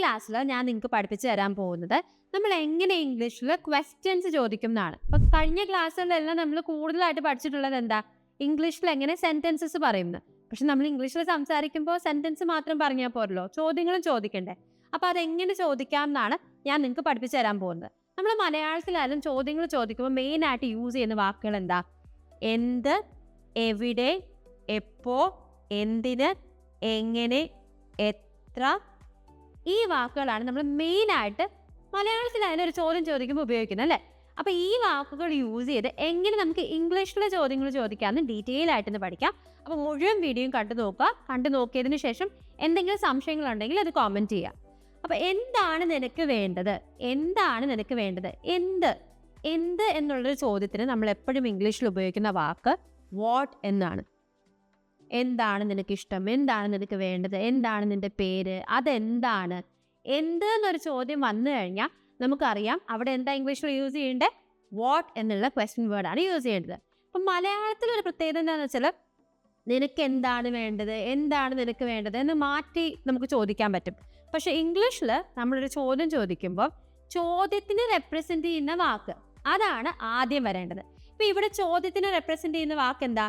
ക്ലാസ്സിൽ ഞാൻ നിങ്ങൾക്ക് പഠിപ്പിച്ചു തരാൻ പോകുന്നത് നമ്മൾ എങ്ങനെ ഇംഗ്ലീഷിൽ ക്വസ്റ്റ്യൻസ് ചോദിക്കും എന്നാണ്. അപ്പം കഴിഞ്ഞ ക്ലാസ്സുകളിലെല്ലാം നമ്മൾ കൂടുതലായിട്ട് പഠിച്ചിട്ടുള്ളത് എന്താ, ഇംഗ്ലീഷിൽ എങ്ങനെ സെൻറ്റൻസസ് പറയുന്നത്. പക്ഷെ നമ്മൾ ഇംഗ്ലീഷിൽ സംസാരിക്കുമ്പോൾ സെൻറ്റൻസ് മാത്രം പറഞ്ഞാൽ പോരല്ലോ, ചോദ്യങ്ങളും ചോദിക്കണ്ടേ. അപ്പോൾ അതെങ്ങനെ ചോദിക്കാം എന്നാണ് ഞാൻ നിങ്ങൾക്ക് പഠിപ്പിച്ചു തരാൻ പോകുന്നത്. നമ്മൾ മലയാളത്തിലായാലും ചോദ്യങ്ങൾ ചോദിക്കുമ്പോൾ മെയിനായിട്ട് യൂസ് ചെയ്യുന്ന വാക്കുകൾ എന്താ, എന്ത്, എവിടെ, എപ്പോൾ, എന്തിന്, എങ്ങനെ, എത്ര, ഈ വാക്കുകളാണ് നമ്മൾ മെയിനായിട്ട് മലയാളത്തിലായാലും ഒരു ചോദ്യം ചോദിക്കുമ്പോൾ ഉപയോഗിക്കുന്നത് അല്ലേ. അപ്പോൾ ഈ വാക്കുകൾ യൂസ് ചെയ്ത് എങ്ങനെ നമുക്ക് ഇംഗ്ലീഷിലെ ചോദ്യങ്ങൾ ചോദിക്കാമെന്ന് ഡീറ്റെയിൽ ആയിട്ടൊന്ന് പഠിക്കാം. അപ്പോൾ മുഴുവൻ വീഡിയോയും കണ്ടു നോക്കുക. കണ്ടു നോക്കിയതിന് ശേഷം എന്തെങ്കിലും സംശയങ്ങളുണ്ടെങ്കിൽ അത് കോമെൻറ്റ് ചെയ്യുക. അപ്പോൾ എന്താണ് നിനക്ക് വേണ്ടത്, എന്താണ് നിനക്ക് വേണ്ടത്, എന്ത് എന്നുള്ളൊരു ചോദ്യത്തിന് നമ്മൾ എപ്പോഴും ഇംഗ്ലീഷിൽ ഉപയോഗിക്കുന്ന വാക്ക് വാട്ട് എന്നാണ്. എന്താണ് നിനക്കിഷ്ടം, എന്താണ് നിനക്ക് വേണ്ടത്, എന്താണ് നിൻ്റെ പേര്, അതെന്താണ്, എന്ത് എന്നൊരു ചോദ്യം വന്നു കഴിഞ്ഞാൽ നമുക്കറിയാം അവിടെ എന്താ ഇംഗ്ലീഷിൽ യൂസ് ചെയ്യേണ്ടത്, വാട്ട് എന്നുള്ള ക്വസ്റ്റ്യൻ വേർഡാണ് യൂസ് ചെയ്യേണ്ടത്. അപ്പം മലയാളത്തിലൊരു പ്രത്യേകത എന്താണെന്ന് വെച്ചാൽ നിനക്ക് എന്താണ് വേണ്ടത്, എന്താണ് നിനക്ക് വേണ്ടത് എന്ന് മാറ്റി നമുക്ക് ചോദിക്കാൻ പറ്റും. പക്ഷേ ഇംഗ്ലീഷിൽ നമ്മളൊരു ചോദ്യം ചോദിക്കുമ്പോൾ ചോദ്യത്തിന് റെപ്രസെൻ്റ് ചെയ്യുന്ന വാക്ക് അതാണ് ആദ്യം വരേണ്ടത്. ഇപ്പം ഇവിടെ ചോദ്യത്തിന് റെപ്രസെൻ്റ് ചെയ്യുന്ന വാക്ക് എന്താ,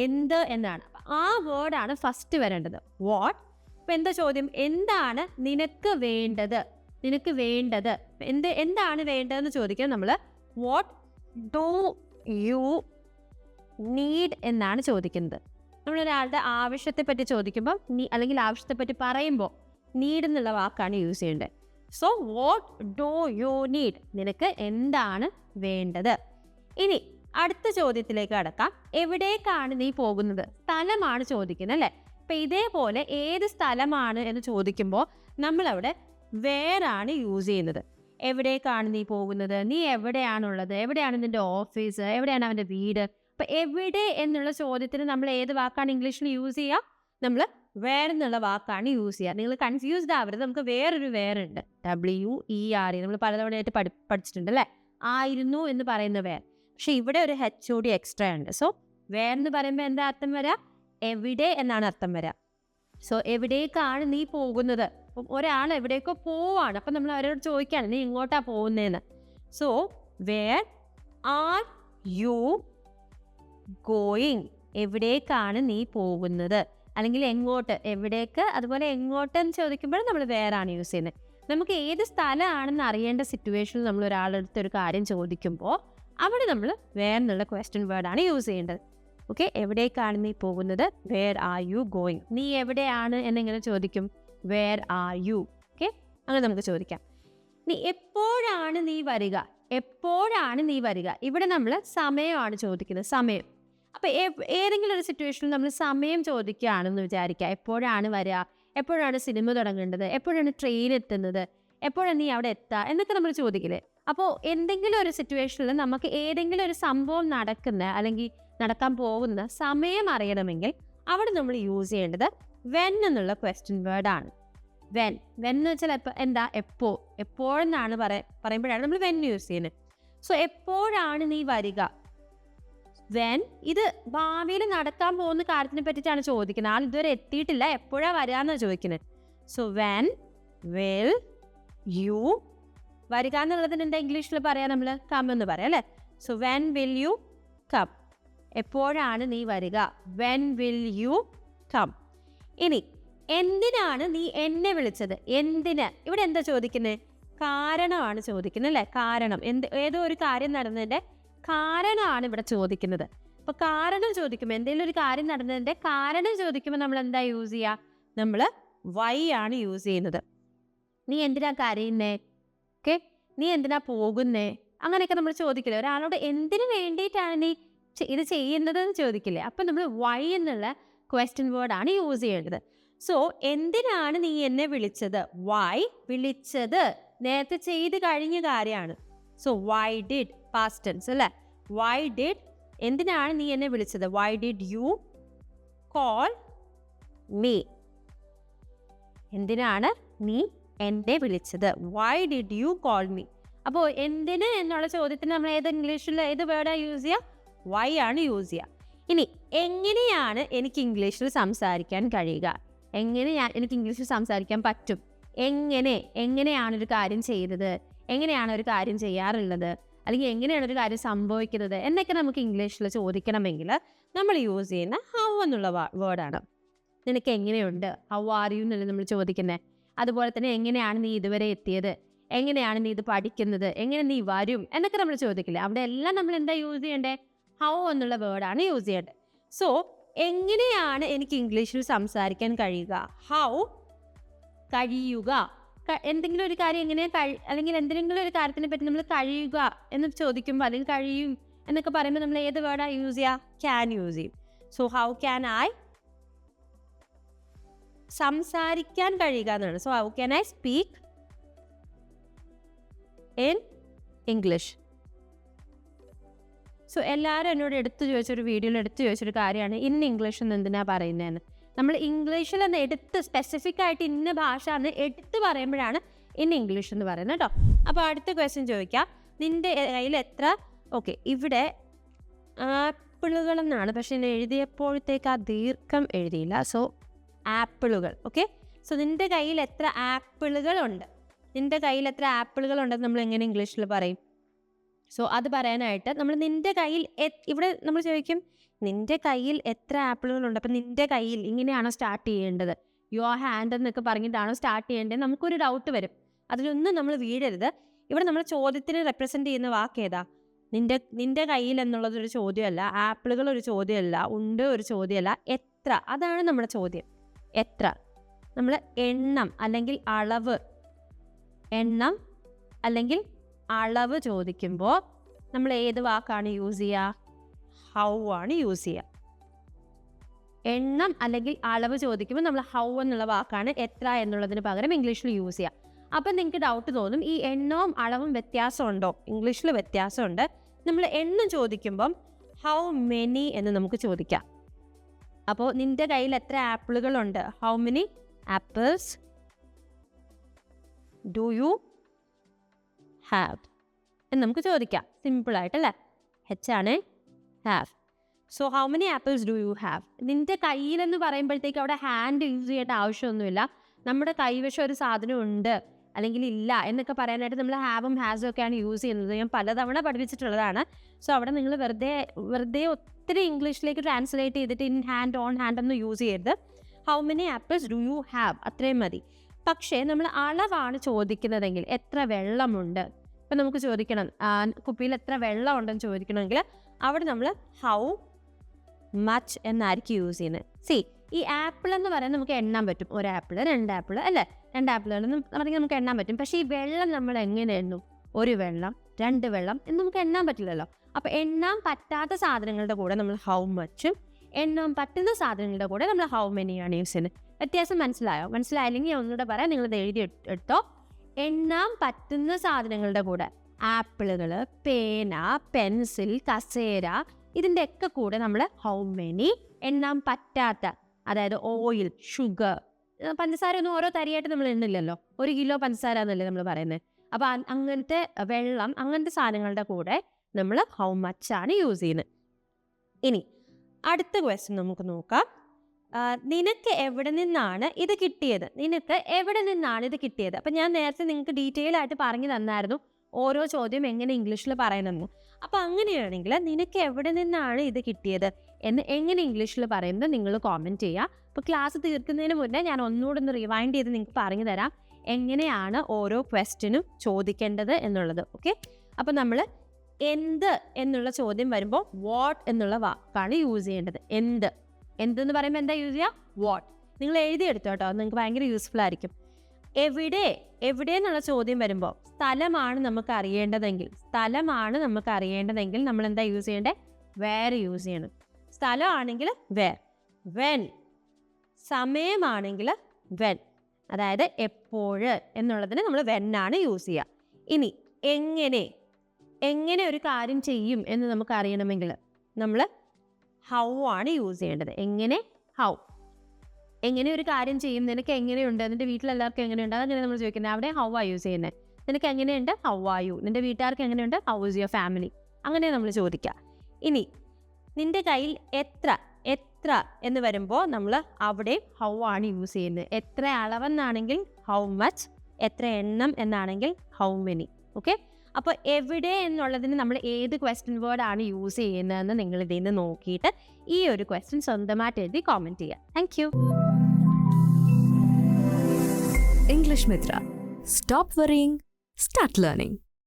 എന്ത് എന്നാണ്. ആ വേർഡാണ് ഫസ്റ്റ് വരേണ്ടത്, വാട്ട്. ഇപ്പം എന്താ ചോദ്യം, എന്താണ് നിനക്ക് വേണ്ടത്, നിനക്ക് വേണ്ടത് എന്താണ് വേണ്ടതെന്ന് ചോദിക്കാൻ നമ്മൾ വാട്ട് ഡു യു നീഡ് എന്നാണ് ചോദിക്കുന്നത്. നമ്മളൊരാളുടെ ആവശ്യത്തെപ്പറ്റി ചോദിക്കുമ്പോൾ അല്ലെങ്കിൽ ആവശ്യത്തെപ്പറ്റി പറയുമ്പോൾ നീഡ് എന്നുള്ള വാക്കാണ് യൂസ് ചെയ്യേണ്ടത്. So what do you need, നിനക്ക് എന്താണ് വേണ്ടത്. ഇനി അടുത്ത ചോദ്യത്തിലേക്ക് കടക്കാം. എവിടേക്കാണ് നീ പോകുന്നത്, സ്ഥലമാണ് ചോദിക്കുന്നത് അല്ലേ. അപ്പം ഇതേപോലെ ഏത് സ്ഥലമാണ് എന്ന് ചോദിക്കുമ്പോൾ നമ്മളവിടെ വേറാണ് യൂസ് ചെയ്യുന്നത്. എവിടേക്കാണ് നീ പോകുന്നത്, നീ എവിടെയാണുള്ളത്, എവിടെയാണ് നിൻ്റെ ഓഫീസ്, എവിടെയാണ് അവൻ്റെ വീട്. അപ്പം എവിടെ എന്നുള്ള ചോദ്യത്തിന് നമ്മൾ ഏത് വാക്കാണ് ഇംഗ്ലീഷിൽ യൂസ് ചെയ്യുക, നമ്മൾ വേർ എന്നുള്ള വാക്കാണ് യൂസ് ചെയ്യുക. നിങ്ങൾ കൺഫ്യൂസ്ഡ് ആവരുത്, നമുക്ക് വേറൊരു വേറുണ്ട്, WERE, നമ്മൾ പലതവണയായിട്ട് പഠിച്ചിട്ടുണ്ട് അല്ലേ. ആയിരുന്നു എന്ന് പറയുന്ന വേർ, പക്ഷെ ഇവിടെ ഒരു HOD എക്സ്ട്രാ ഉണ്ട്. സോ വേർ എന്ന് പറയുമ്പോൾ എന്താ അർത്ഥം വരിക, എവിടെ എന്നാണ് അർത്ഥം വരിക. സോ എവിടേക്കാണ് നീ പോകുന്നത്, അപ്പം ഒരാൾ എവിടേക്കോ പോവാണ്, അപ്പം നമ്മൾ അവരോട് ചോദിക്കുകയാണ് നീ ഇങ്ങോട്ടാണ് പോകുന്നതെന്ന്. So where are you going, എവിടേക്കാണ് നീ പോകുന്നത്, അല്ലെങ്കിൽ എങ്ങോട്ട്, എവിടേക്ക്, അതുപോലെ എങ്ങോട്ടെന്ന് ചോദിക്കുമ്പോൾ നമ്മൾ വേറാണ് യൂസ് ചെയ്യുന്നത്. നമുക്ക് ഏത് സ്ഥലമാണെന്ന് അറിയേണ്ട സിറ്റുവേഷനിൽ നമ്മൾ ഒരാളെടുത്ത് ഒരു കാര്യം ചോദിക്കുമ്പോൾ അവിടെ നമ്മൾ വേർ എന്നുള്ള ക്വസ്റ്റ്യൻ വേർഡാണ് യൂസ് ചെയ്യേണ്ടത്. ഓക്കെ, എവിടേക്കാണ് നീ പോകുന്നത്, വേർ ആർ യു ഗോയിങ്. നീ എവിടെയാണ് എന്നെങ്ങനെ ചോദിക്കും, വേർ ആർ യു. ഓക്കെ, അങ്ങനെ നമുക്ക് ചോദിക്കാം. നീ എപ്പോഴാണ് നീ വരിക, എപ്പോഴാണ് നീ വരിക, ഇവിടെ നമ്മൾ സമയമാണ് ചോദിക്കുന്നത്, സമയം. അപ്പോൾ ഏതെങ്കിലും ഒരു സിറ്റുവേഷനിൽ നമ്മൾ സമയം ചോദിക്കുകയാണെന്ന് വിചാരിക്കുക, എപ്പോഴാണ് വരിക, എപ്പോഴാണ് സിനിമ തുടങ്ങേണ്ടത്, എപ്പോഴാണ് ട്രെയിൻ എത്തുന്നത്, എപ്പോഴാണ് നീ അവിടെ എത്തുക എന്നൊക്കെ നമ്മൾ ചോദിക്കില്ലേ. അപ്പോൾ എന്തെങ്കിലും ഒരു സിറ്റുവേഷനിൽ നമുക്ക് ഏതെങ്കിലും ഒരു സംഭവം അല്ലെങ്കിൽ നടക്കാൻ പോകുന്ന സമയം അറിയണമെങ്കിൽ അവിടെ നമ്മൾ യൂസ് ചെയ്യേണ്ടത് വെൻ എന്നുള്ള ക്വസ്റ്റ്യൻ വേർഡാണ്. വെൻ എന്ന് വെച്ചാൽ എന്താ, എപ്പോഴെന്നാണ് പറയുമ്പോഴാണ് നമ്മൾ വെൻ യൂസ് ചെയ്യുന്നത്. സോ എപ്പോഴാണ് നീ വരിക, വെൻ. ഇത് ഭാവിയിൽ നടക്കാൻ പോകുന്ന കാര്യത്തിനെ പറ്റിയിട്ടാണ് ചോദിക്കുന്നത്, ആൾ ഇതുവരെ എത്തിയിട്ടില്ല, എപ്പോഴാണ് വരാമെന്നാണ് ചോദിക്കുന്നത്. സോ വെൻ വിൽ യു, വരിക എന്നുള്ളതിന് എന്താ ഇംഗ്ലീഷിൽ പറയാം, നമ്മൾ കം എന്ന് പറയാം അല്ലേ. So when will you come, എപ്പോഴാണ് നീ വരിക, വെൻ വിൽ യു കം. ഇനി എന്തിനാണ് നീ എന്നെ വിളിച്ചത്, എന്തിന്, ഇവിടെ എന്താ ചോദിക്കുന്നത്, കാരണമാണ് ചോദിക്കുന്നത് അല്ലേ. കാരണം ഏതോ ഒരു കാര്യം നടന്നതിൻ്റെ കാരണമാണ് ഇവിടെ ചോദിക്കുന്നത്. അപ്പോൾ കാരണം ചോദിക്കുമ്പോൾ എന്തെങ്കിലും ഒരു കാര്യം നടന്നതിൻ്റെ കാരണം ചോദിക്കുമ്പോൾ നമ്മൾ എന്താ യൂസ് ചെയ്യുക, നമ്മൾ വൈ ആണ് യൂസ് ചെയ്യുന്നത്. നീ എന്തിനാ കരയുന്നേ, ഓക്കെ, നീ എന്തിനാ പോകുന്നേ, അങ്ങനെയൊക്കെ നമ്മൾ ചോദിക്കില്ലേ. ഒരാളോട് എന്തിനു വേണ്ടിയിട്ടാണ് നീ ഇത് ചെയ്യുന്നതെന്ന് ചോദിക്കില്ലേ. അപ്പം നമ്മൾ വൈ എന്നുള്ള ക്വസ്റ്റ്യൻ വേർഡാണ് യൂസ് ചെയ്യേണ്ടത്. സോ എന്തിനാണ് നീ എന്നെ വിളിച്ചത്, വൈ. വിളിച്ചത് നേരത്തെ ചെയ്ത് കഴിഞ്ഞ കാര്യമാണ്. So why did, past tense അല്ലേ. വൈ ഡിഡ്, എന്തിനാണ് നീ എന്നെ വിളിച്ചത്, why did you call me, എന്തിനാണ് നീ എന്നെ വിളിച്ചത്, why did you call me. അപ്പോൾ എന്തിന് എന്നുള്ള ചോദ്യത്തിന് നമ്മൾ ഇംഗ്ലീഷിൽ ഏത് വേർഡാണ് യൂസ് ചെയ്യുക, വൈ ആണ് യൂസ് ചെയ്യുക. ഇനി എങ്ങനെയാണ് എനിക്ക് ഇംഗ്ലീഷിൽ സംസാരിക്കാൻ കഴിയുക, എനിക്ക് ഇംഗ്ലീഷിൽ സംസാരിക്കാൻ പറ്റും, എങ്ങനെയാണ് ഒരു കാര്യം ചെയ്തത്, എങ്ങനെയാണ് ഒരു കാര്യം ചെയ്യാറുള്ളത്, അല്ലെങ്കിൽ എങ്ങനെയാണ് ഒരു കാര്യം സംഭവിക്കുന്നത് എന്നൊക്കെ നമുക്ക് ഇംഗ്ലീഷിൽ ചോദിക്കണമെങ്കിൽ നമ്മൾ യൂസ് ചെയ്യുന്ന ഹൗ എന്നുള്ള വേർഡാണ്. നിനക്ക് എങ്ങനെയുണ്ട്, ഹൗ ആർ യു എന്നല്ലേ നമ്മൾ ചോദിക്കുന്നത്. അതുപോലെ തന്നെ എങ്ങനെയാണ് നീ ഇതുവരെ എത്തിയത്, എങ്ങനെയാണ് നീ ഇത് പഠിക്കുന്നത്, എങ്ങനെ നീ വരും എന്നൊക്കെ നമ്മൾ ചോദിക്കില്ലേ. അവിടെ എല്ലാം നമ്മൾ എന്താ യൂസ് ചെയ്യേണ്ടത്? ഹൗ എന്നുള്ള വേർഡാണ് യൂസ് ചെയ്യേണ്ടത്. സോ എങ്ങനെയാണ് എനിക്ക് ഇംഗ്ലീഷിൽ സംസാരിക്കാൻ കഴിയുക, ഹൗ കഴിയുക. എന്തെങ്കിലും ഒരു കാര്യം അല്ലെങ്കിൽ എന്തെങ്കിലും ഒരു കാര്യത്തിനെ പറ്റി നമ്മൾ കഴിയുക എന്ന് ചോദിക്കുമ്പോൾ അല്ലെങ്കിൽ കഴിയും എന്നൊക്കെ പറയുമ്പോൾ നമ്മൾ ഏത് വേർഡാണ് യൂസ് ചെയ്യുക? ക്യാൻ യൂസ് ചെയ്യും. സോ ഹൗ ക്യാൻ ഐ സംസാരിക്കാൻ കഴിയുക എന്നാണ്. So how can I speak in English. So എല്ലാവരും എന്നോട് വീഡിയോയിൽ എടുത്തു ചോദിച്ചൊരു കാര്യമാണ് ഇൻ ഇംഗ്ലീഷ് എന്ന് എന്തിനാ പറയുന്നതെന്ന്. നമ്മൾ ഇംഗ്ലീഷിൽ എന്ന് സ്പെസിഫിക് ആയിട്ട് ഇന്ന ഭാഷ എന്ന് എടുത്ത് പറയുമ്പോഴാണ് ഇൻ ഇംഗ്ലീഷ് എന്ന് പറയുന്നത് കേട്ടോ. അപ്പോൾ അടുത്ത ക്വസ്റ്റ്യൻ ചോദിക്കാം, നിൻ്റെ കയ്യിൽ എത്ര, ഓക്കെ ഇവിടെ ആപ്പിളുകൾ എന്നാണ്, പക്ഷെ എന്നെ എഴുതിയപ്പോഴത്തേക്ക് ആ ദീർഘം എഴുതിയില്ല. So ആപ്പിളുകൾ, okay. സോ നിൻ്റെ കയ്യിൽ എത്ര ആപ്പിളുകളുണ്ട്, നിൻ്റെ കയ്യിൽ എത്ര ആപ്പിളുകളുണ്ടെന്ന് നമ്മൾ എങ്ങനെ ഇംഗ്ലീഷിൽ പറയും? സോ അത് പറയാനായിട്ട് നമ്മൾ നിൻ്റെ കയ്യിൽ ഇവിടെ നമ്മൾ ചോദിക്കും നിൻ്റെ കയ്യിൽ എത്ര ആപ്പിളുകളുണ്ട്. അപ്പം നിൻ്റെ കയ്യിൽ ഇങ്ങനെയാണോ സ്റ്റാർട്ട് ചെയ്യേണ്ടത്, യുവർ ഹാൻഡ് എന്നൊക്കെ പറഞ്ഞിട്ടാണോ സ്റ്റാർട്ട് ചെയ്യേണ്ടത്? നമുക്കൊരു ഡൗട്ട് വരും. അതിലൊന്നും നമ്മൾ വീഴരുത്. ഇവിടെ നമ്മൾ ചോദ്യത്തിന് റെപ്രസെൻ്റ് ചെയ്യുന്ന വാക്ക് ഏതാ? നിൻ്റെ കയ്യിൽ എന്നുള്ളതൊരു ചോദ്യമല്ല, ആപ്പിളുകൾ ഒരു ചോദ്യമല്ല, ഉണ്ട് ഒരു ചോദ്യമല്ല, എത്ര, അതാണ് നമ്മുടെ ചോദ്യം. എത്ര. നമ്മൾ എണ്ണം അല്ലെങ്കിൽ അളവ് ചോദിക്കുമ്പോൾ നമ്മൾ ഏത് വാക്കാണ് യൂസ് ചെയ്യുക? ഹൗ ആണ് യൂസ് ചെയ്യുക. എണ്ണം അല്ലെങ്കിൽ അളവ് ചോദിക്കുമ്പോൾ നമ്മൾ ഹൗ എന്നുള്ള വാക്കാണ് എത്ര എന്നുള്ളതിന് പകരം ഇംഗ്ലീഷിൽ യൂസ് ചെയ്യുക. അപ്പം നിങ്ങൾക്ക് ഡൗട്ട് തോന്നും, ഈ എണ്ണവും അളവും വ്യത്യാസമുണ്ടോ? ഇംഗ്ലീഷിൽ വ്യത്യാസമുണ്ട്. നമ്മൾ എണ്ണം ചോദിക്കുമ്പം ഹൗ മെനി എന്ന് നമുക്ക് ചോദിക്കാം. അപ്പോൾ നിൻ്റെ കയ്യിൽ എത്ര ആപ്പിളുകളുണ്ട്, how many apples do you have എന്ന് നമുക്ക് ചോദിക്കാം. സിമ്പിളായിട്ടല്ലേ? ആണ് have. So how many apples do you have. നിൻ്റെ കയ്യിലെന്ന് പറയുമ്പോഴത്തേക്ക് അവിടെ ഹാൻഡ് യൂസ് ചെയ്യേണ്ട ആവശ്യമൊന്നുമില്ല. നമ്മുടെ കൈവശം ഒരു സാധനം ഉണ്ട് അല്ലെങ്കിൽ ഇല്ല എന്നൊക്കെ പറയാനായിട്ട് നമ്മൾ ഹാവും ഹാസും ഒക്കെയാണ് യൂസ് ചെയ്യുന്നത്. ഞാൻ പലതവണ പഠിപ്പിച്ചിട്ടുള്ളതാണ്. സോ അവിടെ നിങ്ങൾ വെറുതെ ഒത്തിരി ഇംഗ്ലീഷിലേക്ക് ട്രാൻസ്ലേറ്റ് ചെയ്തിട്ട് ഇൻ ഹാൻഡ്, ഓൺ ഹാൻഡ് ഒന്നും യൂസ് ചെയ്യരുത്. How many apples do you have അത്രയും മതി. പക്ഷേ നമ്മൾ അളവാണ് ചോദിക്കുന്നതെങ്കിൽ എത്ര വെള്ളമുണ്ട്, ഇപ്പം നമുക്ക് ചോദിക്കണം കുപ്പിയിൽ എത്ര വെള്ളം ഉണ്ടെന്ന് ചോദിക്കണമെങ്കിൽ അവിടെ നമ്മൾ ഹൗ മച്ച് എന്നായിരിക്കും യൂസ് ചെയ്യുന്നത്. ഈ ആപ്പിൾ എന്ന് പറയാൻ നമുക്ക് എണ്ണാൻ പറ്റും. ഒരു ആപ്പിൾ, 2 ആപ്പിൾ അല്ലേ, 2 ആപ്പിളുകളെന്ന് പറഞ്ഞാൽ നമുക്ക് എണ്ണാൻ പറ്റും. പക്ഷേ ഈ വെള്ളം നമ്മൾ എങ്ങനെ എണ്ണും? 1 വെള്ളം, 2 വെള്ളം എന്ന് നമുക്ക് എണ്ണാൻ പറ്റില്ലല്ലോ. അപ്പോൾ എണ്ണാൻ പറ്റാത്ത സാധനങ്ങളുടെ കൂടെ നമ്മൾ ഹൗ മച്ചും, എണ്ണാൻ പറ്റുന്ന സാധനങ്ങളുടെ കൂടെ നമ്മൾ ഹൗ മെനിയാണ് യൂസ് ചെയ്യുന്നത്. വ്യത്യാസം മനസ്സിലായില്ലെങ്കിൽ ഞാൻ ഒന്നുകൂടെ പറയാം, നിങ്ങളിത് എഴുതി എടുത്തോ. എണ്ണാൻ പറ്റുന്ന സാധനങ്ങളുടെ കൂടെ ആപ്പിളുകൾ, പേന, പെൻസിൽ, കസേര, ഇതിൻ്റെ ഒക്കെ കൂടെ നമ്മൾ ഹൗ മെനി. എണ്ണാൻ പറ്റാത്ത, അതായത് ഓയിൽ, ഷുഗർ, പഞ്ചസാര ഒന്നും ഓരോ തരിയായിട്ട് നമ്മൾ എണ്ണില്ലല്ലോ. 1 കിലോ പഞ്ചസാര എന്നല്ലേ നമ്മൾ പറയുന്നത്. അപ്പോൾ അങ്ങനത്തെ വെള്ളം, അങ്ങനത്തെ സാധനങ്ങളുടെ കൂടെ നമ്മൾ ഹൗ മച്ച് ആണ് യൂസ് ചെയ്യുന്നത്. ഇനി അടുത്ത ക്വസ്റ്റ്യൻ നമുക്ക് നോക്കാം. നിനക്ക് എവിടെ നിന്നാണ് ഇത് കിട്ടിയത്? അപ്പം ഞാൻ നേരത്തെ നിങ്ങൾക്ക് ഡീറ്റെയിൽ ആയിട്ട് പറഞ്ഞു തന്നായിരുന്നു ഓരോ ചോദ്യം എങ്ങനെ ഇംഗ്ലീഷിൽ പറയണമെന്ന്. അപ്പോൾ അങ്ങനെയാണെങ്കിൽ നിനക്ക് എവിടെ നിന്നാണ് ഇത് കിട്ടിയത് എന്ന് എങ്ങനെ ഇംഗ്ലീഷിൽ പറയുന്നത് നിങ്ങൾ കോമെൻറ്റ് ചെയ്യുക. അപ്പോൾ ക്ലാസ് തീർക്കുന്നതിന് മുന്നേ ഞാൻ ഒന്നുകൂടെ ഒന്ന് റിവൈൻഡ് ചെയ്ത് നിങ്ങൾക്ക് പറഞ്ഞു തരാം എങ്ങനെയാണ് ഓരോ ക്വസ്റ്റ്യനും ചോദിക്കേണ്ടത് എന്നുള്ളത്. ഓക്കെ, അപ്പോൾ നമ്മൾ എന്ത് എന്നുള്ള ചോദ്യം വരുമ്പോൾ വാട്ട് എന്നുള്ള വാക്കാണ് യൂസ് ചെയ്യേണ്ടത്. എന്തെന്ന് പറയുമ്പോൾ എന്താ യൂസ് ചെയ്യുക? വാട്ട്. നിങ്ങൾ എഴുതിയെടുത്തോ കേട്ടോ, നിങ്ങൾക്ക് ഭയങ്കര യൂസ്ഫുൾ ആയിരിക്കും. എവിടെ എന്നുള്ള ചോദ്യം വരുമ്പോൾ സ്ഥലമാണ് നമുക്ക് അറിയേണ്ടതെങ്കിൽ നമ്മൾ എന്താ യൂസ് ചെയ്യേണ്ടത്? വേർ യൂസ് ചെയ്യണം. സ്ഥലമാണെങ്കിൽ വേർ. വെൻ. സമയമാണെങ്കിൽ വെൻ. അതായത് എപ്പോഴ് എന്നുള്ളതിന് നമ്മൾ വെന്നാണ് യൂസ് ചെയ്യുക. ഇനി എങ്ങനെ ഒരു കാര്യം ചെയ്യും എന്ന് നമുക്ക് അറിയണമെങ്കിൽ നമ്മൾ ഹൗ ആണ് യൂസ് ചെയ്യേണ്ടത്. ഹൗ. എങ്ങനെ ഒരു കാര്യം ചെയ്യും, നിനക്ക് എങ്ങനെയുണ്ട്, നിൻ്റെ വീട്ടിലെല്ലാവർക്കും എങ്ങനെയുണ്ട്, അതങ്ങനെ നമ്മൾ ചോദിക്കുന്നത്. അവിടെ ഹൗ ആ യൂസ് ചെയ്യുന്നത്. നിനക്ക് എങ്ങനെയുണ്ട്, ഹൗ ആർ യു. നിൻ്റെ വീട്ടുകാർക്ക് എങ്ങനെയുണ്ട്, ഹൗ ഇസ് യുവർ ഫാമിലി. അങ്ങനെ നമ്മൾ ചോദിക്കുക. ഇനി നിൻ്റെ കയ്യിൽ എത്ര എന്ന് വരുമ്പോൾ നമ്മൾ അവിടെ ഹൗ ആണ് യൂസ് ചെയ്യുന്നത്. എത്ര അളവെന്നാണെങ്കിൽ ഹൗ മച്ച്, എത്ര എണ്ണം എന്നാണെങ്കിൽ ഹൗ മെനി. ഓക്കെ, അപ്പോൾ എവിടെ എന്നുള്ളതിന് നമ്മൾ ഏത് ക്വസ്റ്റ്യൻ വേർഡാണ് യൂസ് ചെയ്യുന്നതെന്ന് നിങ്ങൾ ഇതിൽ നിന്ന് നോക്കിയിട്ട് ഈ ഒരു ക്വസ്റ്റ്യൻ സ്വന്തമായിട്ട് എഴുതി കോമെൻറ്റ് ചെയ്യുക. Thank you. English Mitra. Stop worrying, start learning.